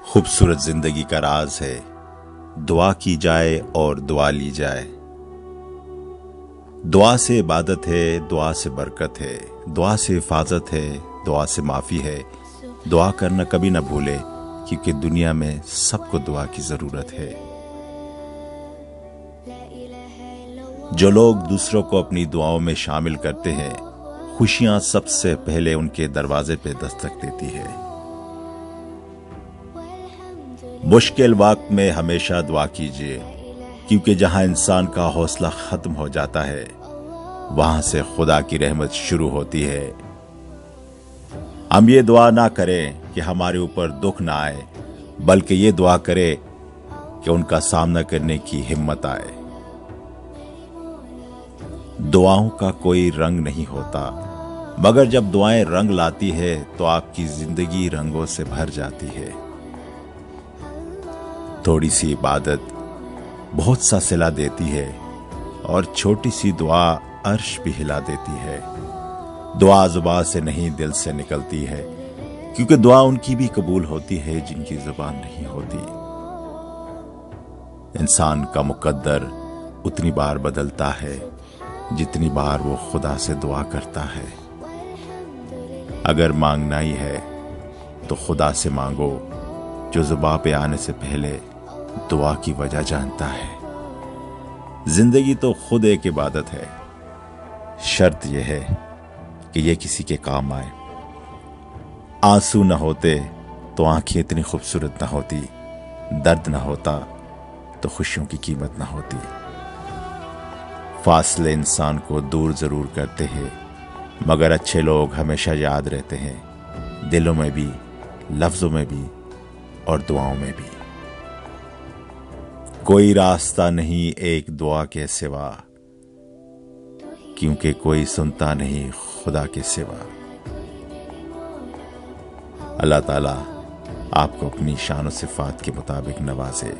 خوبصورت زندگی کا راز ہے دعا کی جائے اور دعا لی جائے۔ دعا سے عبادت ہے، دعا سے برکت ہے، دعا سے حفاظت ہے، دعا سے معافی ہے۔ دعا کرنا کبھی نہ بھولے، کیونکہ دنیا میں سب کو دعا کی ضرورت ہے۔ جو لوگ دوسروں کو اپنی دعاؤں میں شامل کرتے ہیں، خوشیاں سب سے پہلے ان کے دروازے پہ دستک دیتی ہے۔ مشکل وقت میں ہمیشہ دعا کیجیے، کیونکہ جہاں انسان کا حوصلہ ختم ہو جاتا ہے وہاں سے خدا کی رحمت شروع ہوتی ہے۔ ہم یہ دعا نہ کریں کہ ہمارے اوپر دکھ نہ آئے، بلکہ یہ دعا کرے کہ ان کا سامنا کرنے کی ہمت آئے۔ دعاؤں کا کوئی رنگ نہیں ہوتا، مگر جب دعائیں رنگ لاتی ہے تو آپ کی زندگی رنگوں سے بھر جاتی ہے۔ تھوڑی سی عبادت بہت سا صلہ دیتی ہے، اور چھوٹی سی دعا عرش بھی ہلا دیتی ہے۔ دعا زبان سے نہیں دل سے نکلتی ہے، کیونکہ دعا ان کی بھی قبول ہوتی ہے جن کی زبان نہیں ہوتی۔ انسان کا مقدر اتنی بار بدلتا ہے جتنی بار وہ خدا سے دعا کرتا ہے۔ اگر مانگنا ہی ہے تو خدا سے مانگو، جو زبان پہ آنے سے پہلے دعا کی وجہ جانتا ہے۔ زندگی تو خود ایک عبادت ہے، شرط یہ ہے کہ یہ کسی کے کام آئے۔ آنسو نہ ہوتے تو آنکھیں اتنی خوبصورت نہ ہوتی، درد نہ ہوتا تو خوشیوں کی قیمت نہ ہوتی۔ فاصلے انسان کو دور ضرور کرتے ہیں، مگر اچھے لوگ ہمیشہ یاد رہتے ہیں، دلوں میں بھی، لفظوں میں بھی اور دعاؤں میں بھی۔ کوئی راستہ نہیں ایک دعا کے سوا، کیونکہ کوئی سنتا نہیں خدا کے سوا۔ اللہ تعالیٰ آپ کو اپنی شان و صفات کے مطابق نوازے۔